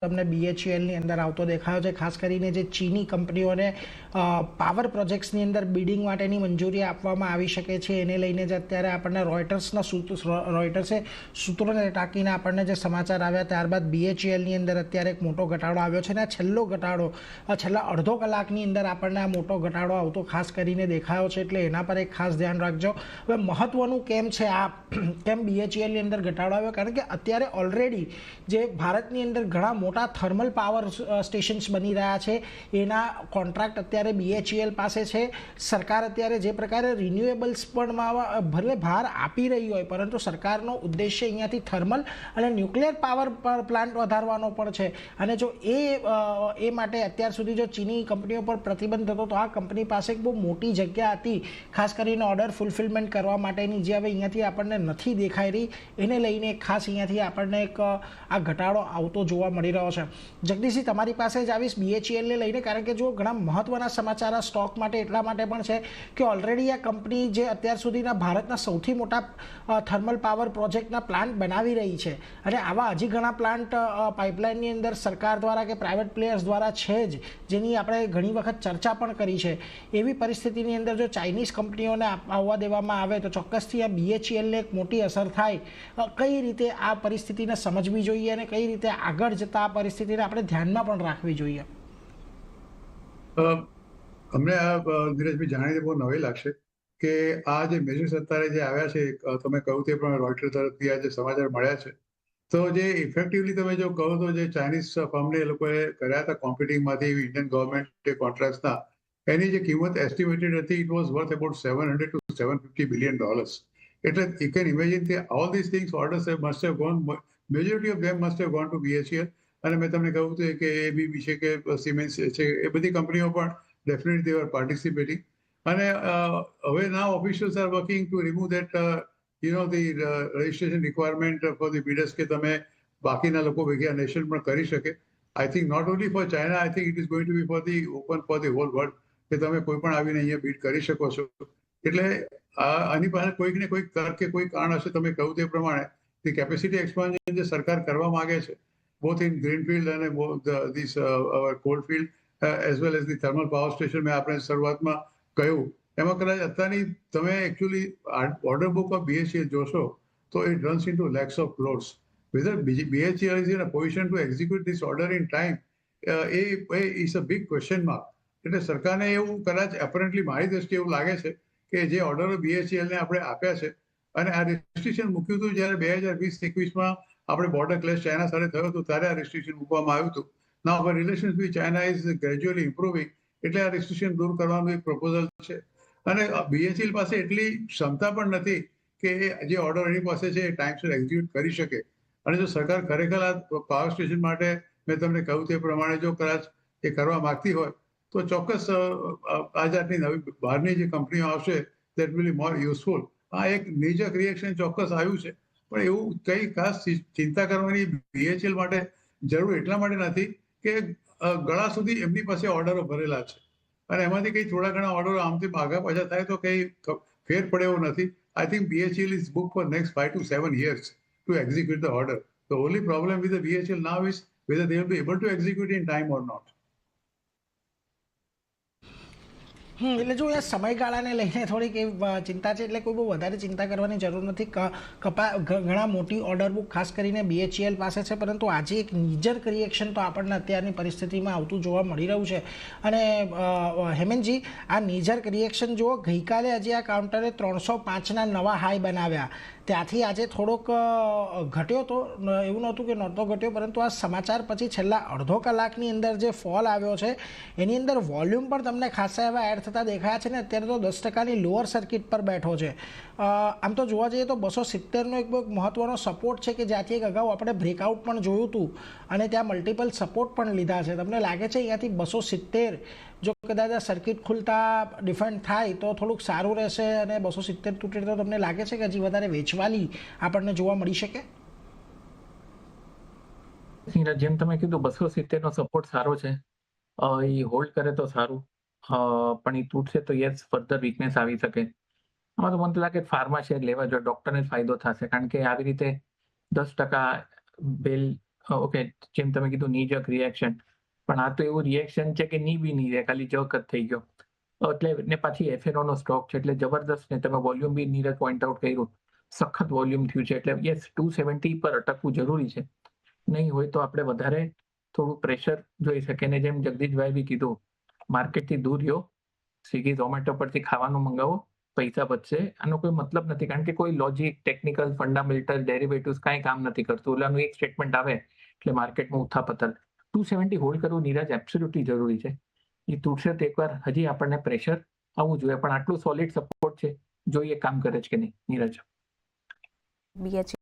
તમને BHELની અંદર આવતો દેખાયો છે. ખાસ કરીને જે ચીની કંપનીઓને પાવર પ્રોજેક્ટ્સની અંદર બિડિંગ માટેની મંજૂરી આપવામાં આવી શકે છે, એને લઈને જ અત્યારે આપણને રોયટર્સે સૂત્રોને ટાંકીને આપણને જે સમાચાર આવ્યા, ત્યારબાદ BHELની અંદર અત્યારે એક મોટો ઘટાડો આવ્યો છે. અને આ છેલ્લો ઘટાડો છેલ્લા અડધો કલાકની અંદર આપણને આ મોટો ઘટાડો આવતો ખાસ કરીને દેખાયો છે, એટલે એના પર એક ખાસ ધ્યાન રાખજો. હવે મહત્વનું કેમ છે આ કેમ BHELની અંદર ઘટાડો આવ્યો, કારણ કે અત્યારે ઓલરેડી જે ભારતની અંદર ઘણા મોટા થર્મલ પાવર સ્ટેશન્સ બની રહ્યા છે, એના કોન્ટ્રાક્ટ અત્યારે BHEL પાસે છે. સરકાર અત્યારે જે પ્રકારે રિન્યુએબલ્સ પણ ભલે ભાર આપી રહી હોય, પરંતુ સરકારનો ઉદ્દેશ્ય અહીંયાથી થર્મલ અને ન્યુક્લિયર પાવર પ્લાન્ટ વધારવાનો પણ છે. અને જો એ માટે અત્યાર સુધી જો ચીની કંપનીઓ પર પ્રતિબંધ હતો, તો આ કંપની પાસે એક બહુ મોટી જગ્યા હતી ખાસ કરીને ઓર્ડર ફુલફિલમેન્ટ કરવા માટેની, જે હવે અહીંયાથી આપણને નથી દેખાઈ રહી. એને લઈને ખાસ અહીંયાથી આપણને એક આ ઘટાડો આવતો જોવા મળી રહ્યો છે. જગદીશજી, તમારી પાસે જ આવીશ BHELને લઈને, કારણ કે જો ઘણા મહત્વના સમાચાર આ સ્ટોક માટે એટલા માટે પણ છે કે ઓલરેડી આ કંપની જે અત્યાર સુધીના ભારતના સૌથી મોટા થર્મલ પાવર પ્રોજેક્ટના પ્લાન્ટ બનાવી રહી છે, અને આવા હજી ઘણા પ્લાન્ટ પાઇપલાઇનની અંદર સરકાર દ્વારા કે પ્રાઇવેટ પ્લેયર્સ દ્વારા છે જ, જેની આપણે ઘણી વખત ચર્ચા પણ કરી છે. એવી પરિસ્થિતિની અંદર જો ચાઇનીઝ કંપનીઓને આવવા દેવામાં આવે તો ચોક્કસથી આ BHELને એક મોટી અસર થાય. કઈ રીતે આ પરિસ્થિતિને સમજવી જોઈએ અને કઈ રીતે આગળ જતા આ પરિસ્થિતિને આપણે ધ્યાનમાં પણ રાખવી જોઈએ? અમને ધીરજભાઈ જાણીને બહુ નવાઈ લાગશે કે આ જે મેજર્સ અત્યારે જે આવ્યા છે, તમે કહ્યું તે પણ રોયટર તરફથી આ જે સમાચાર મળ્યા છે, તો જે ઇફેક્ટિવલી તમે જો કહો તો જે ચાઇનીઝ ફર્મને એ લોકોએ કર્યા હતા કોમ્પિટિંગમાંથી ઇન્ડિયન ગવર્મેન્ટ કોન્ટ્રાક્ટ્સના, એની જે કિંમત એસ્ટિમેટેડ હતી, it was worth about $700 to $750 billion. એટલે યુ કેન ઇમેજિન કે all this things orders must have gone, majority of them must have gone to BHEL. અને મેં તમને કહ્યું હતું કે ABB છે કે સિમેન્સ છે, એ બધી કંપનીઓ પણ ડેફિનેટલી દે આર પાર્ટિસિપેટિંગ. અને હવે now officials are working to remove that the registration requirement for the bidders, કે તમે બાકીના લોકો ભેગા નેશન પણ કરી શકે. I think not only for China, I think it is going to be for the open for the whole world, કે તમે કોઈ પણ આવીને અહીંયા બીડ કરી શકો છો. એટલે આની પાસે કોઈક ને કોઈક તર્ક કે કોઈ કારણ હશે. તમે કહ્યું તે પ્રમાણે ધી કેપેસિટી એક્સપાન્શન જે સરકાર કરવા માંગે છે, both in greenfield and this our coalfield as well as the thermal power station, મેં આપણે શરૂઆતમાં કહ્યું એમાં કદાચ અત્યારની તમે actually order book of BHEL જોશો તો it runs into lakhs of crores. whether BHEL is in a position to execute this order in time is a big question mark. એટલે સરકારને એવું કદાચ એપરન્ટલી મારી દ્રષ્ટિએ એવું લાગે છે કે જે ઓર્ડરો BHELને આપણે આપ્યા છે, અને આ રિસ્ટ્રિક્શન મૂક્યું હતું જ્યારે 2020-21માં આપણે બોર્ડર ક્લેશ ચાઇના સાથે થયો હતો, ત્યારે આ રિસ્ટ્રિક્શન મૂકવામાં આવ્યું હતું. Now our relations with China is gradually improving, એટલે આ રિસ્ટ્રિક્શન દૂર કરવાનું એક પ્રપોઝલ છે. અને BHEL પાસે એટલી ક્ષમતા પણ નથી કે જે ઓર્ડર એની પાસે છે એ ટાઈમસર એક્ઝિક્યુટ કરી શકે. અને જો સરકાર ખરેખર આ પાવર સ્ટેશન માટે મેં તમને કહ્યું તે પ્રમાણે જો કદાચ એ કરવા માંગતી હોય, તો ચોક્કસ આ જાતની નવી બહારની જે કંપનીઓ આવશે, that will be more useful. આ એક નીજક રિએક્શન ચોક્કસ આવ્યું છે, પણ એવું કઈ ખાસ ચિંતા કરવાની BHEL માટે જરૂર એટલા માટે નથી કે ગળા સુધી એમની પાસે ઓર્ડરો ભરેલા છે, અને એમાંથી કઈ થોડા ઘણા ઓર્ડરો આમથી આગા પાછા થાય તો કઈ ફેર પડે એવું નથી. I think BHEL is booked for next 5 to 7 years to execute the order. The only problem with the BHEL now is whether they will be able to execute in time or not. એટલે જો એ સમયગાળાને લઈને થોડીક ચિંતા છે, એટલે કોઈ બહુ વધારે ચિંતા કરવાની જરૂર નથી. ઘણા મોટી ઓર્ડર બુક ખાસ કરીને BHEL પાસે છે, પરંતુ આજે એક નીજર રિએક્શન તો આપણને અત્યારની પરિસ્થિતિમાં આવતું જોવા મળી રહ્યું છે. અને હેમંતજી, આ નીજર રિએક્શન જુઓ, ગઈકાલે હજી આ કાઉન્ટરે 305ના નવા હાઈ બનાવ્યા, ત્યાંથી આજે થોડોક ઘટ્યો તો, એવું નહોતું કે નહોતો ઘટ્યો, પરંતુ આ સમાચાર પછી છેલ્લા અડધો કલાકની અંદર જે ફોલ આવ્યો છે, એની અંદર વોલ્યુમ પણ તમને ખાસા એવા એડ થતા દેખાયા છે, ને અત્યારે તો 10%ની લોઅર સર્કિટ પર બેઠો છે. આમ તો જોવા જઈએ તો 270નો એક બહુ મહત્વનો સપોર્ટ છે, કે જ્યાંથી એક અગાઉ આપણે બ્રેકઆઉટ પણ જોયું હતું, અને ત્યાં મલ્ટિપલ સપોર્ટ પણ લીધા છે. તમને લાગે છે અહીંયાથી 270 જો કદાચ આ સર્કિટ ખુલતા ડિફેન્ડ થાય તો થોડુંક સારું રહેશે, અને 270 તૂટે તો તમને લાગે છે કે હજી વધારે વેચવાલી આપણને જોવા મળી શકે? જેમ તમે કીધું 270નો સપોર્ટ સારો છે, એ હોલ્ડ કરે તો સારું, પણ એ તૂટશે તો યસ ફર્ધર વીકનેસ આવી શકે. આમાં તો મને લાગે ફાર્મા શેર લેવા જોઈએ, ડોક્ટરને ફાયદો થશે, કારણ કે આવી રીતે 10% બેલ ઓકે, જેમ તમે કીધું નીજક રિએક્શન, પણ આ તો એવું રિએક્શન છે કે ની બી નહીં રહે, ખાલી જક જ થઈ ગયો. એટલે ને પાછી એફએનઓ નો સ્ટોક છે એટલે જબરદસ્ત. ને તમે વોલ્યુમ બી નીરજ પોઈન્ટ આઉટ કર્યું, સખત વોલ્યુમ થયું છે એટલે યસ 270 પર અટકવું જરૂરી છે. નહીં હોય તો આપણે વધારે થોડું પ્રેશર જોઈ શકીએ. ને જેમ જગદીશભાઈ બી કીધું, માર્કેટથી દૂર રહ્યો, સ્વિગી ઝોમેટો પરથી ખાવાનું મંગાવો, પૈસા બચશે. આનો કોઈ મતલબ નથી, કારણ કે કોઈ લોજિક, ટેકનિકલ, ફંડામેન્ટલ, ડેરિવેટિવ્સ કાંઈ કામ નથી કરતું. ઓલાનું એક સ્ટેટમેન્ટ આવે એટલે માર્કેટમાં ઉથાપતલ. 270 હોલ્ડ કરવું નીરજ એબ્સોલ્યુટલી જરૂરી છે. એ તૂટશે તો એકવાર હજી આપણને પ્રેશર આવવું જોઈએ, પણ આટલું સોલિડ સપોર્ટ છે, જોઈએ કામ કરે છે કે નહીં નીરજ. BHE